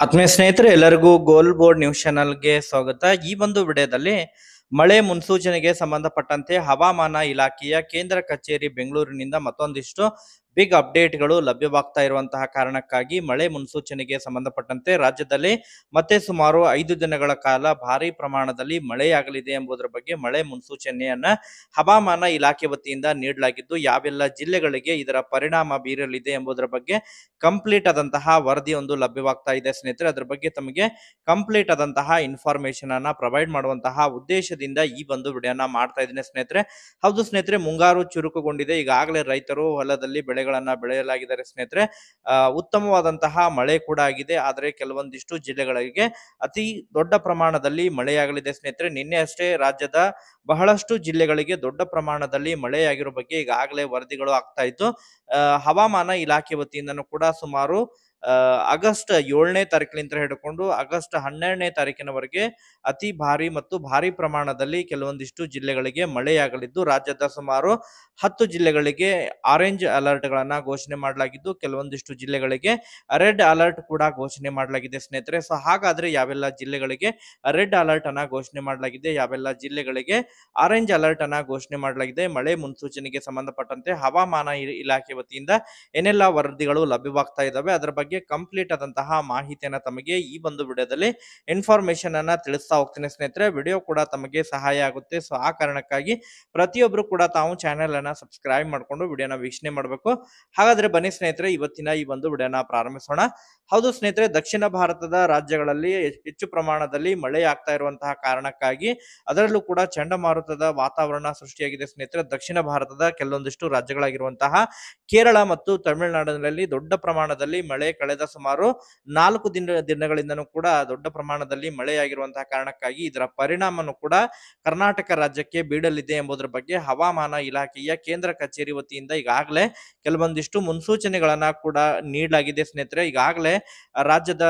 ಆತ್ಮೀಯ ಸ್ನೇಹಿತರೆ ಎಲ್ಲರಿಗೂ ಗೋಲ್ ಬೋರ್ಡ್ ನ್ಯೂಸ್ ಚಾನಲ್ಗೆ ಸ್ವಾಗತ. ಈ ಒಂದು ವಿಡಿಯೋದಲ್ಲಿ ಮಳೆ ಮುನ್ಸೂಚನೆಗೆ ಸಂಬಂಧಪಟ್ಟಂತೆ ಹವಾಮಾನ ಇಲಾಖೆಯ ಕೇಂದ್ರ ಕಚೇರಿ ಬೆಂಗಳೂರಿನಿಂದ ಮತ್ತೊಂದಿಷ್ಟು ಬಿಗ್ ಅಪ್ಡೇಟ್ಗಳು ಲಭ್ಯವಾಗ್ತಾ ಇರುವಂತಹ ಕಾರಣಕ್ಕಾಗಿ ಮಳೆ ಮುನ್ಸೂಚನೆಗೆ ಸಂಬಂಧಪಟ್ಟಂತೆ ರಾಜ್ಯದಲ್ಲಿ ಮತ್ತೆ ಸುಮಾರು 5 ದಿನಗಳ ಕಾಲ ಭಾರಿ ಪ್ರಮಾಣದಲ್ಲಿ ಮಳೆಯಾಗಲಿದೆ ಎಂಬುದರ ಬಗ್ಗೆ ಮಳೆ ಮುನ್ಸೂಚನೆಯನ್ನ ಹವಾಮಾನ ಇಲಾಖೆ ವತಿಯಿಂದ ನೀಡಲಾಗಿದ್ದು, ಯಾವೆಲ್ಲ ಜಿಲ್ಲೆಗಳಿಗೆ ಇದರ ಪರಿಣಾಮ ಬೀರಲಿದೆ ಎಂಬುದರ ಬಗ್ಗೆ ಕಂಪ್ಲೀಟ್ ಆದಂತಹ ವರದಿಯೊಂದು ಲಭ್ಯವಾಗ್ತಾ ಇದೆ ಸ್ನೇಹಿತರೆ. ಅದ್ರ ಬಗ್ಗೆ ತಮಗೆ ಕಂಪ್ಲೀಟ್ ಆದಂತಹ ಇನ್ಫಾರ್ಮೇಶನ್ ಅನ್ನ ಪ್ರೊವೈಡ್ ಮಾಡುವಂತಹ ಉದ್ದೇಶದಿಂದ ಈ ಒಂದು ವಿಡಿಯೋನ ಮಾಡ್ತಾ ಇದ್ದೀನಿ ಸ್ನೇಹಿತರೆ. ಹೌದು ಸ್ನೇಹಿತರೆ, ಮುಂಗಾರು ಚುರುಕುಗೊಂಡಿದೆ. ಈಗಾಗಲೇ ರೈತರು ಹೊಲದಲ್ಲಿ ಬೆಳೆಗಳನ್ನ ಬೆಳೆಯಲಾಗಿದ್ದಾರೆ ಸ್ನೇಹಿತರೆ. ಉತ್ತಮವಾದಂತಹ ಮಳೆ ಕೂಡ ಆಗಿದೆ. ಆದರೆ ಕೆಲವೊಂದಿಷ್ಟು ಜಿಲ್ಲೆಗಳಿಗೆ ಅತಿ ದೊಡ್ಡ ಪ್ರಮಾಣದಲ್ಲಿ ಮಳೆಯಾಗಲಿದೆ ಸ್ನೇಹಿತರೆ. ನಿನ್ನೆ ಅಷ್ಟೇ ರಾಜ್ಯದ ಬಹಳಷ್ಟು ಜಿಲ್ಲೆಗಳಿಗೆ ದೊಡ್ಡ ಪ್ರಮಾಣದಲ್ಲಿ ಮಳೆಯಾಗಿರೋ ಬಗ್ಗೆ ಈಗಾಗಲೇ ವರದಿಗಳು ಆಗ್ತಾ ಇತ್ತು. ಹವಾಮಾನ ಇಲಾಖೆ ವತಿಯಿಂದನೂ ಕೂಡ ಸುಮಾರು ಆಗಸ್ಟ್ 7ನೇ ತಾರೀಕಿನಿಂದ ಹಿಡ್ಕೊಂಡು ಆಗಸ್ಟ್ 12ನೇ ತಾರೀಕಿನವರೆಗೆ ಅತಿ ಭಾರಿ ಮತ್ತು ಭಾರಿ ಪ್ರಮಾಣದಲ್ಲಿ ಕೆಲವೊಂದಿಷ್ಟು ಜಿಲ್ಲೆಗಳಿಗೆ ಮಳೆಯಾಗಲಿದ್ದು, ರಾಜ್ಯದ ಸುಮಾರು 10 ಜಿಲ್ಲೆಗಳಿಗೆ ಆರೆಂಜ್ ಅಲರ್ಟ್ ಗಳನ್ನ ಘೋಷಣೆ ಮಾಡಲಾಗಿದ್ದು, ಕೆಲವೊಂದಿಷ್ಟು ಜಿಲ್ಲೆಗಳಿಗೆ ರೆಡ್ ಅಲರ್ಟ್ ಕೂಡ ಘೋಷಣೆ ಮಾಡಲಾಗಿದೆ ಸ್ನೇಹಿತರೆ. ಸೊ ಹಾಗಾದ್ರೆ ಯಾವೆಲ್ಲ ಜಿಲ್ಲೆಗಳಿಗೆ ರೆಡ್ ಅಲರ್ಟ್ ಅನ್ನ ಘೋಷಣೆ ಮಾಡಲಾಗಿದೆ, ಯಾವೆಲ್ಲ ಜಿಲ್ಲೆಗಳಿಗೆ ಆರೆಂಜ್ ಅಲರ್ಟ್ ಅನ್ನ ಘೋಷಣೆ ಮಾಡಲಾಗಿದೆ, ಮಳೆ ಮುನ್ಸೂಚನೆಗೆ ಸಂಬಂಧಪಟ್ಟಂತೆ ಹವಾಮಾನ ಇಲಾಖೆ ವತಿಯಿಂದ ಏನೆಲ್ಲ ವರದಿಗಳು ಲಭ್ಯವಾಗ್ತಾ ಇದಾವೆ, ಅದರ ಬಗ್ಗೆ ಕಂಪ್ಲೀಟ್ ಆದಂತಹ ಮಾಹಿತಿಯನ್ನ ತಮಗೆ ಈ ಒಂದು ವಿಡಿಯೋದಲ್ಲಿ ಇನ್ಫಾರ್ಮೇಶನ್ ಅನ್ನ ತಿಳಿಸ್ತಾ ಹೋಗ್ತೀನಿ ಸ್ನೇಹಿತರೆ. ವಿಡಿಯೋ ಕೂಡ ತಮಗೆ ಸಹಾಯ ಆಗುತ್ತೆ. ಸೊ ಆ ಕಾರಣಕ್ಕಾಗಿ ಪ್ರತಿಯೊಬ್ರು ಕೂಡ ತಾವು ಚಾನೆಲ್ ಅನ್ನ ಸಬ್ಸ್ಕ್ರೈಬ್ ಮಾಡಿಕೊಂಡು ವಿಡಿಯೋನ ವೀಕ್ಷಣೆ ಮಾಡಬೇಕು. ಹಾಗಾದ್ರೆ ಬನ್ನಿ ಸ್ನೇಹಿತರೆ, ಇವತ್ತಿನ ಈ ಒಂದು ವಿಡಿಯೋನ ಪ್ರಾರಂಭಿಸೋಣ. ಹೌದು ಸ್ನೇಹಿತರೆ, ದಕ್ಷಿಣ ಭಾರತದ ರಾಜ್ಯಗಳಲ್ಲಿ ಹೆಚ್ಚು ಪ್ರಮಾಣದಲ್ಲಿ ಮಳೆ ಆಗ್ತಾ ಇರುವಂತಹ ಕಾರಣಕ್ಕಾಗಿ ಅದರಲ್ಲೂ ಕೂಡ ಚಂಡಮಾರುತದ ವಾತಾವರಣ ಸೃಷ್ಟಿಯಾಗಿದೆ ಸ್ನೇಹಿತರೆ. ದಕ್ಷಿಣ ಭಾರತದ ಕೆಲವೊಂದಿಷ್ಟು ರಾಜ್ಯಗಳಾಗಿರುವಂತಹ ಕೇರಳ ಮತ್ತು ತಮಿಳುನಾಡಿನಲ್ಲಿ ದೊಡ್ಡ ಪ್ರಮಾಣದಲ್ಲಿ ಮಳೆ ಕಳೆದ ಸುಮಾರು 4 ದಿನಗಳಿಂದನೂ ಕೂಡ ದೊಡ್ಡ ಪ್ರಮಾಣದಲ್ಲಿ ಮಳೆಯಾಗಿರುವಂತಹ ಕಾರಣಕ್ಕಾಗಿ ಇದರ ಪರಿಣಾಮನು ಕೂಡ ಕರ್ನಾಟಕ ರಾಜ್ಯಕ್ಕೆ ಬೀಳಲಿದೆ ಎಂಬುದರ ಬಗ್ಗೆ ಹವಾಮಾನ ಇಲಾಖೆಯ ಕೇಂದ್ರ ಕಚೇರಿ ವತಿಯಿಂದ ಈಗಾಗಲೇ ಕೆಲವೊಂದಿಷ್ಟು ಮುನ್ಸೂಚನೆಗಳನ್ನ ಕೂಡ ನೀಡಲಾಗಿದೆ ಸ್ನೇಹಿತರೆ. ಈಗಾಗಲೇ ರಾಜ್ಯದ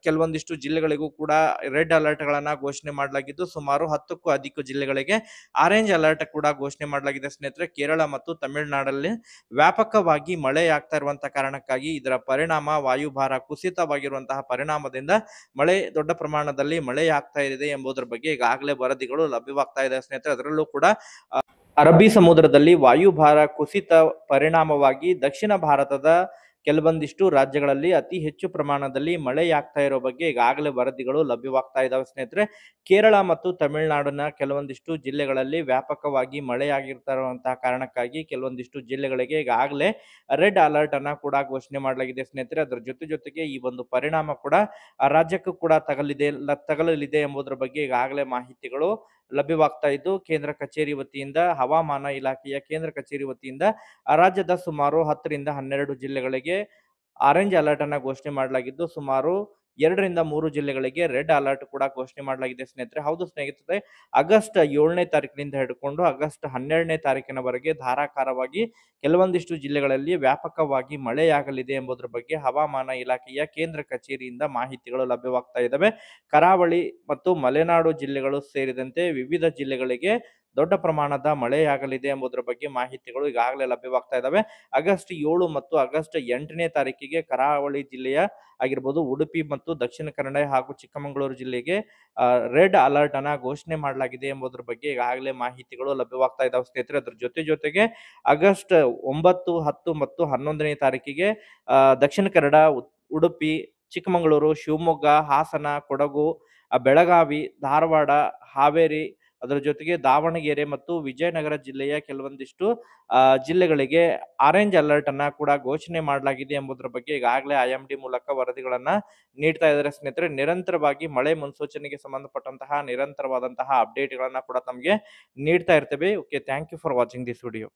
ಕೆಲವೊಂದಿಷ್ಟು ಜಿಲ್ಲೆಗಳಿಗೂ ಕೂಡ ರೆಡ್ ಅಲರ್ಟ್ ಗಳನ್ನ ಘೋಷಣೆ ಮಾಡಲಾಗಿದ್ದು, ಸುಮಾರು 10ಕ್ಕೂ ಅಧಿಕ ಜಿಲ್ಲೆಗಳಿಗೆ ಆರೆಂಜ್ ಅಲರ್ಟ್ ಕೂಡ ಘೋಷಣೆ ಮಾಡಲಾಗಿದೆ ಸ್ನೇಹಿತರೆ. ಕೇರಳ ಮತ್ತು ತಮಿಳುನಾಡಲ್ಲಿ ವ್ಯಾಪಕವಾಗಿ ಮಳೆ ಆಗ್ತಾ ಇರುವಂತಹ ಕಾರಣಕ್ಕಾಗಿ ಇದರ ಪರಿಣಾಮ ವಾಯುಭಾರ ಕುಸಿತವಾಗಿರುವಂತಹ ಪರಿಣಾಮದಿಂದ ಮಳೆ ದೊಡ್ಡ ಪ್ರಮಾಣದಲ್ಲಿ ಮಳೆ ಆಗ್ತಾ ಇದೆ ಎಂಬುದರ ಬಗ್ಗೆ ಈಗಾಗಲೇ ವರದಿಗಳು ಲಭ್ಯವಾಗ್ತಾ ಇದೆ ಸ್ನೇಹಿತರೆ. ಅದರಲ್ಲೂ ಕೂಡ ಅರಬ್ಬಿ ಸಮುದ್ರದಲ್ಲಿ ವಾಯುಭಾರ ಕುಸಿತ ಪರಿಣಾಮವಾಗಿ ದಕ್ಷಿಣ ಭಾರತದ ಕೆಲವೊಂದಿಷ್ಟು ರಾಜ್ಯಗಳಲ್ಲಿ ಅತಿ ಹೆಚ್ಚು ಪ್ರಮಾಣದಲ್ಲಿ ಮಳೆಯಾಗ್ತಾ ಇರೋ ಬಗ್ಗೆ ಈಗಾಗಲೇ ವರದಿಗಳು ಲಭ್ಯವಾಗ್ತಾ ಇದಾವೆ ಸ್ನೇಹಿತರೆ. ಕೇರಳ ಮತ್ತು ತಮಿಳುನಾಡಿನ ಕೆಲವೊಂದಿಷ್ಟು ಜಿಲ್ಲೆಗಳಲ್ಲಿ ವ್ಯಾಪಕವಾಗಿ ಮಳೆಯಾಗಿರ್ತಾ ಇರುವಂತಹ ಕಾರಣಕ್ಕಾಗಿ ಕೆಲವೊಂದಿಷ್ಟು ಜಿಲ್ಲೆಗಳಿಗೆ ಈಗಾಗಲೇ ರೆಡ್ ಅಲರ್ಟ್ ಅನ್ನ ಕೂಡ ಘೋಷಣೆ ಮಾಡಲಾಗಿದೆ ಸ್ನೇಹಿತರೆ. ಅದರ ಜೊತೆಗೆ ಈ ಒಂದು ಪರಿಣಾಮ ಕೂಡ ಆ ರಾಜ್ಯಕ್ಕೂ ಕೂಡ ತಗಲಲಿದೆ ಎಂಬುದರ ಬಗ್ಗೆ ಈಗಾಗಲೇ ಮಾಹಿತಿಗಳು ಲಭ್ಯವಾಗ್ತಾ ಇದ್ದು, ಕೇಂದ್ರ ಕಚೇರಿ ವತಿಯಿಂದ ಹವಾಮಾನ ಇಲಾಖೆಯ ಕೇಂದ್ರ ಕಚೇರಿ ವತಿಯಿಂದ ರಾಜ್ಯದ ಸುಮಾರು 10ರಿಂದ 12 ಜಿಲ್ಲೆಗಳಿಗೆ ಆರೆಂಜ್ ಅಲರ್ಟ್ ಅನ್ನ ಘೋಷಣೆ ಮಾಡಲಾಗಿದ್ದು, ಸುಮಾರು 2ರಿಂದ 3 ಜಿಲ್ಲೆಗಳಿಗೆ ರೆಡ್ ಅಲರ್ಟ್ ಕೂಡ ಘೋಷಣೆ ಮಾಡಲಾಗಿದೆ ಸ್ನೇಹಿತರೆ. ಹೌದು ಸ್ನೇಹಿತರೆ, ಆಗಸ್ಟ್ 7ನೇ ತಾರೀಕಿನಿಂದ ಹಿಡ್ಕೊಂಡು ಆಗಸ್ಟ್ 12ನೇ ತಾರೀಕಿನವರೆಗೆ ಧಾರಾಕಾರವಾಗಿ ಕೆಲವೊಂದಿಷ್ಟು ಜಿಲ್ಲೆಗಳಲ್ಲಿ ವ್ಯಾಪಕವಾಗಿ ಮಳೆಯಾಗಲಿದೆ ಎಂಬುದರ ಬಗ್ಗೆ ಹವಾಮಾನ ಇಲಾಖೆಯ ಕೇಂದ್ರ ಕಚೇರಿಯಿಂದ ಮಾಹಿತಿಗಳು ಲಭ್ಯವಾಗ್ತಾ ಇದ್ದಾವೆ. ಕರಾವಳಿ ಮತ್ತು ಮಲೆನಾಡು ಜಿಲ್ಲೆಗಳು ಸೇರಿದಂತೆ ವಿವಿಧ ಜಿಲ್ಲೆಗಳಿಗೆ ದೊಡ್ಡ ಪ್ರಮಾಣದ ಮಳೆಯಾಗಲಿದೆ ಎಂಬುದರ ಬಗ್ಗೆ ಮಾಹಿತಿಗಳು ಈಗಾಗಲೇ ಲಭ್ಯವಾಗ್ತಾ ಇದ್ದಾವೆ. ಆಗಸ್ಟ್ 7 ಮತ್ತು ಆಗಸ್ಟ್ 8ನೇ ತಾರೀಕಿಗೆ ಕರಾವಳಿ ಜಿಲ್ಲೆಯ ಆಗಿರ್ಬೋದು, ಉಡುಪಿ ಮತ್ತು ದಕ್ಷಿಣ ಕನ್ನಡ ಹಾಗೂ ಚಿಕ್ಕಮಗಳೂರು ಜಿಲ್ಲೆಗೆ ರೆಡ್ ಅಲರ್ಟ್ ಅನ್ನ ಘೋಷಣೆ ಮಾಡಲಾಗಿದೆ ಎಂಬುದರ ಬಗ್ಗೆ ಈಗಾಗಲೇ ಮಾಹಿತಿಗಳು ಲಭ್ಯವಾಗ್ತಾ ಇದ್ದಾವೆ ಸ್ನೇಹಿತರೆ. ಅದ್ರ ಜೊತೆಗೆ ಆಗಸ್ಟ್ 9, 10 ಮತ್ತು 11ನೇ ತಾರೀಕಿಗೆ ದಕ್ಷಿಣ ಕನ್ನಡ, ಉಡುಪಿ, ಚಿಕ್ಕಮಗಳೂರು, ಶಿವಮೊಗ್ಗ, ಹಾಸನ, ಕೊಡಗು, ಬೆಳಗಾವಿ, ಧಾರವಾಡ, ಹಾವೇರಿ, ಅದರ ಜೊತೆಗೆ ದಾವಣಗೆರೆ ಮತ್ತು ವಿಜಯನಗರ ಜಿಲ್ಲೆಯ ಕೆಲವೊಂದಿಷ್ಟು ಜಿಲ್ಲೆಗಳಿಗೆ ಆರೆಂಜ್ ಅಲರ್ಟ್ ಅನ್ನ ಕೂಡ ಘೋಷಣೆ ಮಾಡಲಾಗಿದೆ ಎಂಬುದರ ಬಗ್ಗೆ ಈಗಾಗಲೇ IMD ಮೂಲಕ ವರದಿಗಳನ್ನ ನೀಡ್ತಾ ಇದ್ದಾರೆ ಸ್ನೇಹಿತರೆ. ನಿರಂತರವಾಗಿ ಮಳೆ ಮುನ್ಸೂಚನೆಗೆ ಸಂಬಂಧಪಟ್ಟಂತಹ ನಿರಂತರವಾದಂತಹ ಅಪ್ಡೇಟ್ ಗಳನ್ನ ಕೂಡ ತಮಗೆ ನೀಡ್ತಾ ಇರ್ತೇವೆ. Okay, thank you for watching this video.